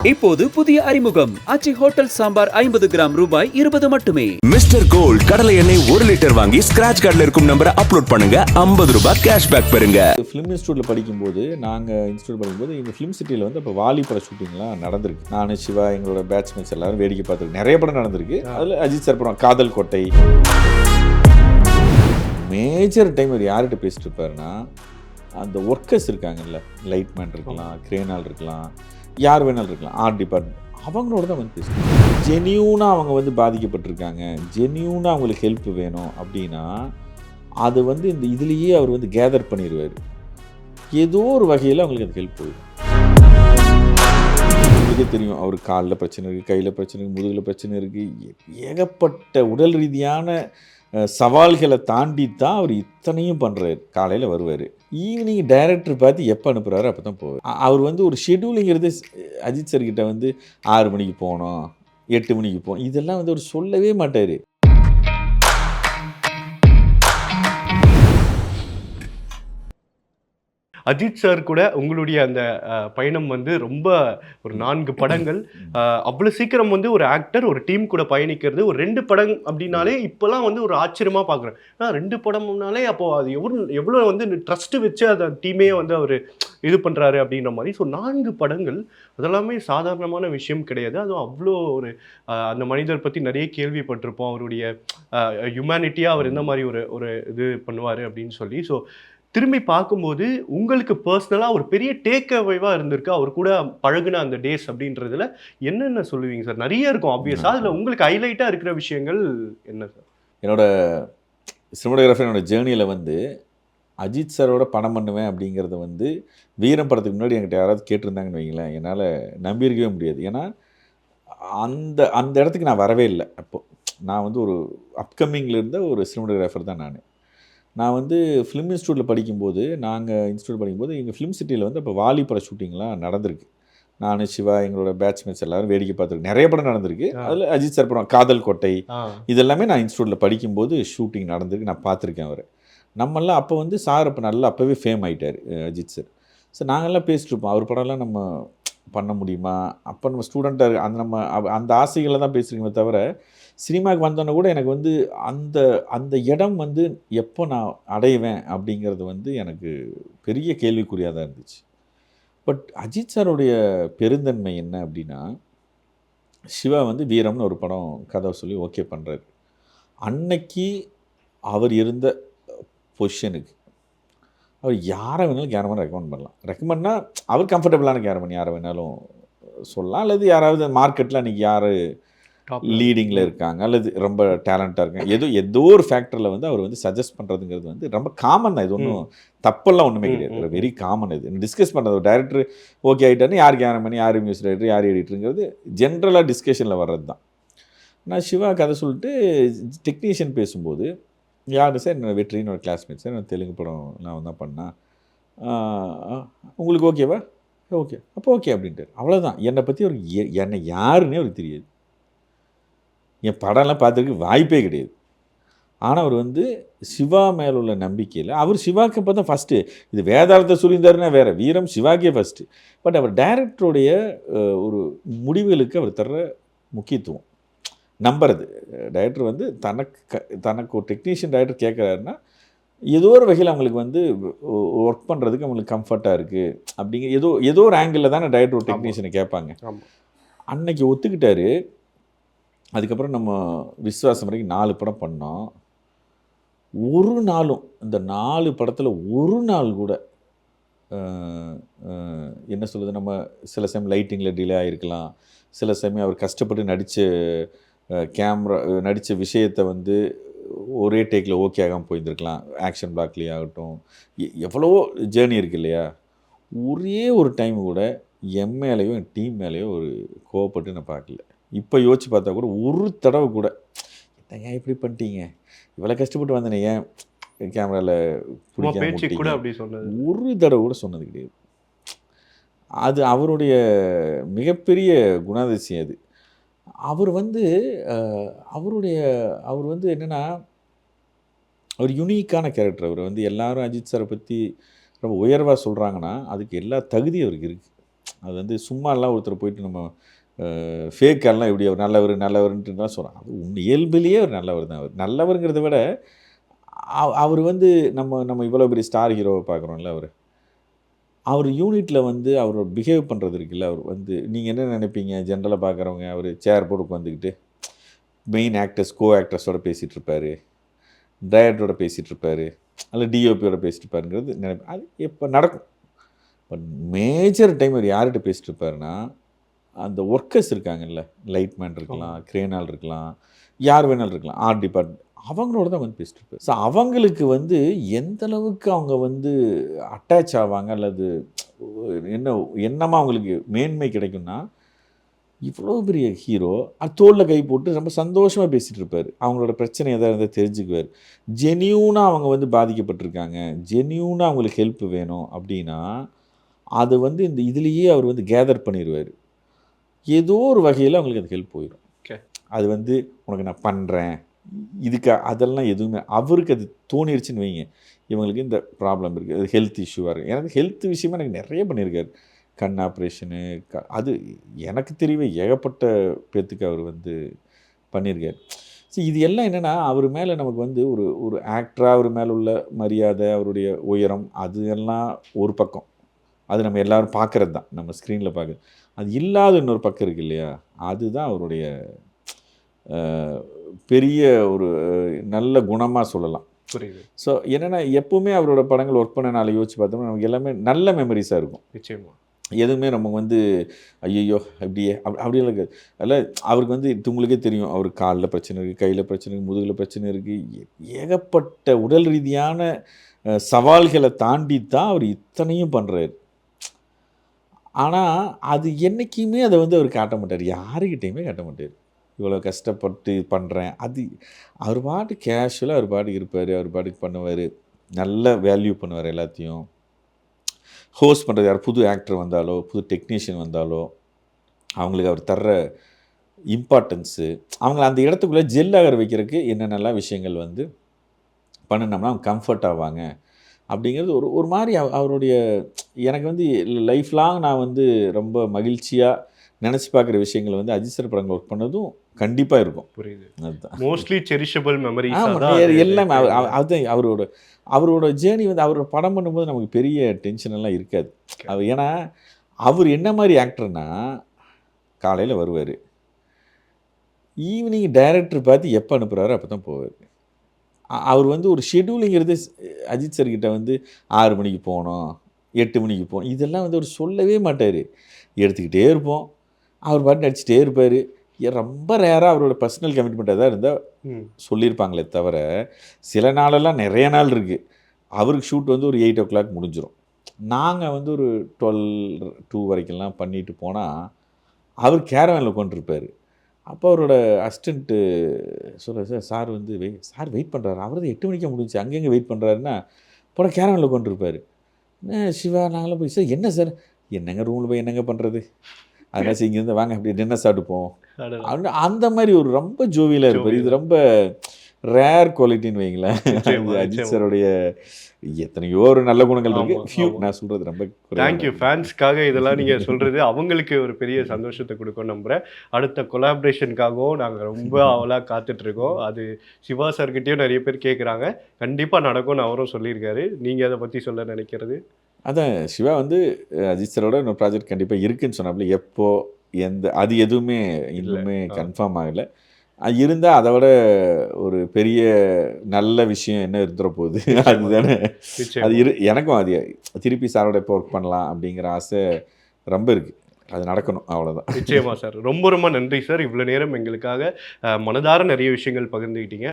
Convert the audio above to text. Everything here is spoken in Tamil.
இப்போது புதிய அறிமுகம் ஆச்சி ஹோட்டல் சாம்பார் 50 கிராம் ரூபாய் 20 மட்டுமே. மிஸ்டர் கோல்ட் கடலை எண்ணெய் 1 லிட்டர் வாங்கி ஸ்கிராட்ச் கார்டில் இருக்கும் நம்பரை அப்லோட் பண்ணுங்க, 50 ரூபாய் கேஷ்பேக் பெறுங்க. ஃபிலிம் இன்ஸ்டியூட்டில் படிக்கும்போது எங்கள் ஃபிலிம் சிட்டியில் வந்து இப்போ வாலி பட ஷூட்டிங்லாம் நடந்திருக்கு. நான் சிவா எங்களோட பேட்ச்மேட்ஸ் எல்லாரும் வேடிக்கை பார்த்துருக்கு. நிறைய படம் நடந்திருக்கு. அதில் அஜித் சார் படம் காதல் கோட்டை. மேஜர் டைம் அவர் யார்கிட்ட பேசிட்டு இருப்பாருன்னா, அந்த ஒர்க்கர்ஸ் இருக்காங்கல்ல, லைட்மேன் இருக்கலாம், கிரேனால் இருக்கலாம், யார் வேணாலும் இருக்கலாம், ஆர்ட் டிபார்ட்மெண்ட், அவங்களோட தான் வந்து பேசுவாங்க. ஜென்யூனாக அவங்க வந்து பாதிக்கப்பட்டிருக்காங்க, ஜென்யூனாக அவங்களுக்கு ஹெல்ப் வேணும் அப்படின்னா அது வந்து இந்த இதுலேயே அவர் வந்து கேதர் பண்ணிடுவார். ஏதோ ஒரு வகையில் அவங்களுக்கு அது ஹெல்ப் போயிடும். உங்களுக்கே தெரியும், அவர் காலில் பிரச்சனை இருக்குது, கையில் பிரச்சனை இருக்குது, முதுகில் பிரச்சனை இருக்குது, ஏகப்பட்ட உடல் ரீதியான சவால்களை தாண்டி தான் அவர் இத்தனையும் பண்ணுறாரு. காலையில் வருவார், ஈவினிங் டைரக்டர் பார்த்து எப்போ அனுப்புகிறாரு அப்போ தான் போவார். அவர் வந்து ஒரு ஷெட்யூலிங்கிறது அஜித் சார்கிட்ட வந்து 6 மணிக்கு போகணும், 8 மணிக்கு போகணும், இதெல்லாம் வந்து அவர் சொல்லவே மாட்டார். அஜித் சார் கூட உங்களுடைய அந்த பயணம் வந்து ரொம்ப ஒரு 4 படங்கள், அவ்வளோ சீக்கிரம் வந்து ஒரு ஆக்டர் ஒரு டீம் கூட பயணிக்கிறது, ஒரு 2 படம் அப்படின்னாலே இப்போலாம் வந்து ஒரு ஆச்சரியமாக பார்க்குறேன். ஆனால் 2 படம்னாலே அப்போது அது எவ்வளோ வந்து ட்ரஸ்ட்டு வச்சு அந்த டீமே வந்து அவர் இது பண்ணுறாரு அப்படின்ற மாதிரி. ஸோ 4 படங்கள் அதெல்லாமே சாதாரணமான விஷயம் கிடையாது. அதுவும் அவ்வளோ ஒரு அந்த மனிதர் பற்றி நிறைய கேள்விப்பட்டிருப்போம், அவருடைய ஹியூமனிட்டியாக அவர் எந்த மாதிரி ஒரு இது பண்ணுவார் அப்படின்னு சொல்லி. ஸோ திரும்பி பார்க்கும்போது உங்களுக்கு பர்சனலாக ஒரு பெரிய டேக் அவேவாக இருந்திருக்கு அவர் கூட பழகுன அந்த டேஸ் அப்படின்றதுல என்னென்ன சொல்லுவீங்க சார்? நிறைய இருக்கும் ஆப்வியஸாக, அதில் உங்களுக்கு ஹைலைட்டாக இருக்கிற விஷயங்கள் என்ன சார்? என்னோட சினிமாட்டோகிராஃபர் என்னோட ஜேர்னியில் வந்து அஜித் சாரோட படம் பண்ணுவேன் அப்படிங்கிறத வந்து வீரம் படத்துக்கு முன்னாடி என்கிட்ட யாராவது கேட்டிருந்தாங்கன்னு வைங்களேன், என்னால் நம்பியிருக்கவே முடியாது. ஏன்னா அந்த அந்த இடத்துக்கு நான் வரவே இல்லை. அப்போது நான் வந்து ஒரு அப்கமிங்கில் இருந்த ஒரு சினிமாட்டோகிராஃபர் தான் நான் வந்து ஃபிலிம் இன்ஸ்டியூட்டில் படிக்கும்போது எங்கள் ஃபிலிம் சிட்டியில் வந்து அப்போ வாலி பட ஷூட்டிங்லாம் நடந்திருக்கு. நான் சிவா எங்களோட பேட்ச்மேட்ஸ் எல்லாரும் வேடிக்கை பார்த்துருக்கு. நிறைய படம் நடந்திருக்கு. அதில் அஜித் சார் படம் காதல் கோட்டை, இதெல்லாமே நான் இன்ஸ்டியூட்டில் படிக்கும்போது ஷூட்டிங் நடந்திருக்கு, நான் பார்த்துருக்கேன் அவரை. நம்மெல்லாம் அப்போ வந்து சார் அப்போ நல்லா அப்போவே ஃபேம் ஆகிட்டார் அஜித் சார். ஸோ நாங்கள்லாம் பேசிட்டு இருப்போம், அவர் படம்லாம் நம்ம பண்ண முடியுமா, அப்போ நம்ம ஸ்டூடெண்ட்டாக அந்த ஆசைகளை தான் பேசுகிறீங்களே தவிர, சினிமாவுக்கு வந்தோன்னே கூட எனக்கு வந்து அந்த இடம் வந்து எப்போ நான் அடைவேன் அப்படிங்கிறது வந்து எனக்கு பெரிய கேள்விக்குறியாக தான் இருந்துச்சு. பட் அஜித் சாருடைய பெருந்தன்மை என்ன அப்படின்னா, சிவா வந்து வீரம்னு ஒரு படம் கதை சொல்லி ஓகே பண்ணுறாரு. அன்னைக்கு அவர் இருந்த பொசிஷனுக்கு அவர் யாரை வேணாலும் கேரமன் ரெக்கமெண்ட் பண்ணலாம். ரெக்கமெண்ட்னா அவர் கம்ஃபர்டபுளான கேரமன் யாரை வேணாலும் சொல்லலாம், அல்லது யாராவது மார்க்கெட்டில் அன்றைக்கி யார் லீடிங்கில் இருக்காங்க அல்லது ரொம்ப டேலண்ட்டாக இருக்காங்க, ஏதோ ஒரு ஃபேக்டரில் வந்து அவர் வந்து சஜஸ்ட் பண்ணுறதுங்கிறது வந்து ரொம்ப காமன் தான். இது ஒன்றும் தப்பெல்லாம் ஒன்றுமே கிடையாது, வெரி காமன். இது டிஸ்கஸ் பண்ணுறது, டைரக்டர் ஓகே ஆகிட்டாருன்னு யார் கேமராமேன், யார் மியூசிக் டைரக்டர், யார் எடிட்டருங்கிறது ஜென்ரலாக டிஸ்கஷனில் வர்றது தான். நான் சிவா கதை சொல்லிட்டு டெக்னீஷியன் பேசும்போது, யார் சார் என்னோட வெற்றின்னு ஒரு கிளாஸ்மேட் சார், நான் தெலுங்கு படம் நான் தான் பண்ணேன், உங்களுக்கு ஓகேவா, ஓகே அப்போ ஓகே அப்படின்ட்டு. அவ்வளோதான். என்னை பற்றி அவருக்கு என்னை யாருன்னே அவருக்கு தெரியாது, என் படம்லாம் பார்த்துருக்கு வாய்ப்பே கிடையாது. ஆனால் அவர் வந்து சிவா மேலே உள்ள நம்பிக்கையில், அவர் சிவாக்கு அப்போ தான் ஃபஸ்ட்டு, இது வேதாளத்தை சொல்லியிருந்தாருன்னா வேறு, வீரம் சிவாக்கே ஃபஸ்ட்டு. பட் அவர் டைரக்டருடைய ஒரு முடிவுகளுக்கு அவர் தர்ற முக்கியத்துவம் நம்புறது. டைரக்டர் வந்து தனக்கு ஒரு டெக்னீஷியன் டைரக்டர் கேட்குறாருன்னா ஏதோ ஒரு வகையில் அவங்களுக்கு வந்து ஒர்க் பண்ணுறதுக்கு அவங்களுக்கு கம்ஃபர்ட்டாக இருக்குது அப்படிங்கிற ஏதோ ஒரு ஆங்கிளில் தானே டைரக்டர் ஒரு டெக்னீஷியனை கேட்பாங்க. அன்னைக்கு ஒத்துக்கிட்டாரு. அதுக்கப்புறம் நம்ம விஸ்வாசம் வரைக்கும் 4 படம் பண்ணோம். ஒரு நாளும் இந்த 4 படத்தில் ஒரு நாள் கூட என்ன சொல்லுது, நம்ம சில சமயம் லைட்டிங்கில் டிலே ஆகிருக்கலாம், சில சமயம் அவர் கஷ்டப்பட்டு நடித்த விஷயத்தை வந்து ஒரே டேக்கில் ஓகே ஆகாமல் போயிருந்துருக்கலாம், ஆக்ஷன் பிளாக்லேயே ஆகட்டும், எவ்வளவோ ஜேர்னி இருக்குது இல்லையா. ஒரே ஒரு டைம் கூட என் மேலேயோ என் டீம் மேலேயோ ஒரு கோவப்பட்டு நான் பார்க்கல. இப்போ யோசிச்சு பார்த்தா கூட ஒரு தடவை கூட ஏன் இப்படி பண்ணிட்டீங்க, இவ்வளோ கஷ்டப்பட்டு வந்தேனே, ஏன் கேமராவில் பிடிக்காம அப்படி சொன்னது ஒரு தடவை கூட சொன்னது கிடையாது. அது அவருடைய மிகப்பெரிய குணாதிசயம். அது அவர் வந்து அவர் வந்து என்னென்னா, அவர் யூனிக்கான கேரக்டர். அவர் வந்து எல்லாரும் அஜித் சாரை பற்றி ரொம்ப உயர்வாக சொல்கிறாங்கன்னா அதுக்கு எல்லா தகுதியும் அவருக்கு இருக்குது. அது வந்து சும்மாலாம் ஒருத்தர் போயிட்டு நம்ம ஃபேக்கெல்லாம் எப்படி அவர் நல்லவர்ன்ட்டுலாம் சொல்கிறான். அது உண்மை இயல்பிலேயே அவர் நல்லவர் தான். அவர் நல்லவருங்கிறத விட அவர் வந்து நம்ம இவ்வளோ பெரிய ஸ்டார் ஹீரோவை பார்க்குறோம்ல, அவர் யூனிட்டில் வந்து அவர் பிஹேவ் பண்ணுறது இருக்குல்ல, அவர் வந்து நீங்கள் என்ன நினைப்பீங்க ஜென்ரலாக பார்க்குறவங்க, அவர் சேர் போட்டு உட்காந்துக்கிட்டு மெயின் ஆக்டர்ஸ் ஆக்ட்ரஸோட பேசிகிட்டு இருப்பார், டைரக்டரோட பேசிகிட்டு இருப்பார், அல்ல டிஓபியோட பேசிட்டு இருப்பாருங்கிறது நினைப்பேன். அது எப்போ நடக்கும். பட் மேஜர் டைம் அவர் யார்கிட்ட பேசிட்டு இருப்பாருன்னா, அந்த ஒர்க்கர்ஸ் இருக்காங்கல்ல, லைட்மேன் இருக்கலாம், கிரேனால் இருக்கலாம், யார் வேணாலும் இருக்கலாம், ஆர்ட் டிபார்ட்மெண்ட், அவங்களோட தான் வந்து பேசிட்டு இருப்பார். ஸோ அவங்களுக்கு வந்து எந்த அளவுக்கு அவங்க வந்து அட்டாச் ஆவாங்க அல்லது என்னமா அவங்களுக்கு மேன்மை கிடைக்கும்னா, இவ்வளோ பெரிய ஹீரோ தோளில் கை போட்டு ரொம்ப சந்தோஷமாக பேசிகிட்டு இருப்பார். அவங்களோட பிரச்சனை எதாவது இருந்தால் தெரிஞ்சுக்குவார். ஜென்யூனாக அவங்க வந்து பாதிக்கப்பட்டிருக்காங்க, ஜென்யூனாக அவங்களுக்கு ஹெல்ப் வேணும் அப்படின்னா அது வந்து இந்த இதுலேயே அவர் வந்து கேதர் பண்ணிடுவார். ஏதோ ஒரு வகையில் அவங்களுக்கு அது ஹெல்ப் போயிடும். அது வந்து உனக்கு நான் பண்ணுறேன் இதுக்கு அதெல்லாம் எதுவுமே அவருக்கு அது தோணிருச்சுன்னு வைங்க, இவங்களுக்கு இந்த ப்ராப்ளம் இருக்குது, அது ஹெல்த் இஷ்யூவாக இருக்குது. எனக்கு ஹெல்த் விஷயமா எனக்கு நிறைய பண்ணியிருக்காரு. கண் ஆப்ரேஷனு அது எனக்கு தெரியவே ஏகப்பட்ட பேர்த்துக்கு அவர் வந்து பண்ணியிருக்கார். ஸோ இது எல்லாம் என்னென்னா அவர் மேலே நமக்கு வந்து ஒரு ஆக்டராக அவர் மேலே உள்ள மரியாதை, அவருடைய உயரம், அது எல்லாம் ஒரு பக்கம். அது நம்ம எல்லோரும் பார்க்குறது தான், நம்ம ஸ்க்ரீனில் பார்க்குறது. அது இல்லாத இன்னொரு பக்கம் இருக்குது இல்லையா, அதுதான் அவருடைய பெரிய ஒரு நல்ல குணமாக சொல்லலாம். புரியுது. ஸோ என்னென்னா எப்போவுமே அவரோட படங்கள் ஒர்க் பண்ண நாளை யோசிச்சு பார்த்தோம்னா நமக்கு எல்லாமே நல்ல மெமரிஸாக இருக்கும். நிச்சயமாக. எதுவுமே நமக்கு வந்து ஐயோ அப்படியே அப்படியெல்லாம் இருக்காது. அதில் அவருக்கு வந்து உங்களுக்கே தெரியும், அவருக்கு காலில் பிரச்சனை இருக்குது, கையில் பிரச்சனை இருக்குது, முதுகில் பிரச்சனை இருக்குது, ஏகப்பட்ட உடல் ரீதியான சவால்களை தாண்டி தான் அவர் இத்தனையும் பண்ணுறாரு. ஆனால் அது என்றைக்குமே அதை வந்து அவர் காட்ட மாட்டார், யாருக்கிட்டையுமே காட்ட மாட்டார். இவ்வளோ கஷ்டப்பட்டு பண்ணுறேன் அது அவர் பாட்டு கேஷுவலாக அவர் பாட்டுக்கு இருப்பார், அவர் பாட்டுக்கு பண்ணுவார், நல்ல வேல்யூ பண்ணுவார் எல்லாத்தையும். ஹோஸ்ட் பண்ணுறது யார் புது ஆக்டர் வந்தாலோ புது டெக்னீஷியன் வந்தாலோ அவங்களுக்கு அவர் தர்ற இம்பார்ட்டன்ஸு, அவங்கள அந்த இடத்துக்குள்ளே ஜெல்லாக வைக்கிறதுக்கு என்னென்னலாம் விஷயங்கள் வந்து பண்ணினோம்னா அவங்க கம்ஃபர்ட் ஆவாங்க அப்படிங்கிறது ஒரு மாதிரி அவருடைய எனக்கு வந்து லைஃப் லாங் நான் வந்து ரொம்ப மகிழ்ச்சியாக நினச்சி பார்க்குற விஷயங்கள் வந்து அஜித் சார் படங்கள் ஒர்க் பண்ணதும் கண்டிப்பாக இருக்கும். புரியுது. அதுதான் மோஸ்ட்லி செரிஷபிள் மெமரி எல்லாமே அதுதான் அவரோட ஜேர்னி வந்து அவரோட படம் பண்ணும்போது நமக்கு பெரிய டென்ஷன் எல்லாம் இருக்காது. ஏன்னா அவர் என்ன மாதிரி ஆக்டர்னா காலையில் வருவார், ஈவினிங் டைரக்டர் பார்த்து எப்போ அனுப்புகிறாரோ அப்போ தான் போவார். அவர் வந்து ஒரு ஷெட்யூலிங்கிறது அஜித் சார்கிட்ட வந்து 6 மணிக்கு போகணும், 8 மணிக்கு போகணும், இதெல்லாம் வந்து அவர் சொல்லவே மாட்டார். எடுத்துக்கிட்டே இருப்போம், அவர் பாட்டு நடிச்சிட்டே இருப்பார். ரொம்ப ரேராக அவரோட பர்சனல் கமிட்மெண்ட்டாக தான் இருந்தால் சொல்லியிருப்பாங்களே தவிர, சில நாளெல்லாம் நிறைய நாள் இருக்குது அவருக்கு ஷூட் வந்து ஒரு 8 o'clock முடிஞ்சிடும். நாங்கள் வந்து ஒரு 12-2 வரைக்கும்லாம் பண்ணிட்டு போனால் அவர் கேரவேனில் உட்காந்துருப்பார். அப்போ அவரோட அசிஸ்டண்ட்டு சொல்ல, சார் வந்து சார் வெயிட் பண்ணுறாரு, அவர் தான் 8 மணிக்கே முடிஞ்சு அங்கங்கே வெயிட் பண்ணுறாருன்னா போட கேரவேனில் உட்காந்துருப்பார். சிவா நாங்களாம் போய் சார் என்ன சார், என்னங்க ரூமில் போய் என்னங்க பண்ணுறது, அதனால் சரி இங்கேருந்து வாங்க அப்படி டின்னர் சாப்பிட்டுப்போம் அந்த மாதிரி ஒரு ரொம்ப ஜோவியலாக இருப்பார். இது ரொம்ப ரேர் குவாலிட்டின்னு வைங்களேன். அஜித் சாருடைய எத்தனையோ ஒரு நல்ல குணங்கள் இருக்கு, நான் சொல்கிறது ரொம்ப தேங்க்யூ. ஃபேன்ஸ்க்காக இதெல்லாம் நீங்கள் சொல்கிறது அவங்களுக்கு ஒரு பெரிய சந்தோஷத்தை கொடுக்கும் நம்புகிறேன். அடுத்த கொலாபரேஷனுக்காகவும் நாங்கள் ரொம்ப அவளாக காத்துட்ருக்கோம். அது சிவா சார்கிட்டையும் நிறைய பேர் கேட்குறாங்க, கண்டிப்பாக நடக்கும்னு அவரும் சொல்லியிருக்காரு. நீங்கள் அதை பற்றி சொல்ல நினைக்கிறது? அதான் சிவா வந்து அஜித் சாரோட இன்னொரு ப்ராஜெக்ட் கண்டிப்பாக இருக்குன்னு சொன்னாப்புல, எப்போ அது எதுவுமே இன்னுமே கன்ஃபார்ம் ஆகலை. இருந்தால் அதை விட ஒரு பெரிய நல்ல விஷயம் என்ன இருந்துற போகுது, அதுதானே. அது எனக்கும் அது திருப்பி சாரோட எப்போ ஒர்க் பண்ணலாம் அப்படிங்கிற ஆசை ரொம்ப இருக்குது, அது நடக்கணும், அவ்வளோதான். நிச்சயமா சார். ரொம்ப ரொம்ப நன்றி சார், இவ்வளோ நேரம் எங்களுக்காக மனதார நிறைய விஷயங்கள் பகிர்ந்துக்கிட்டீங்க.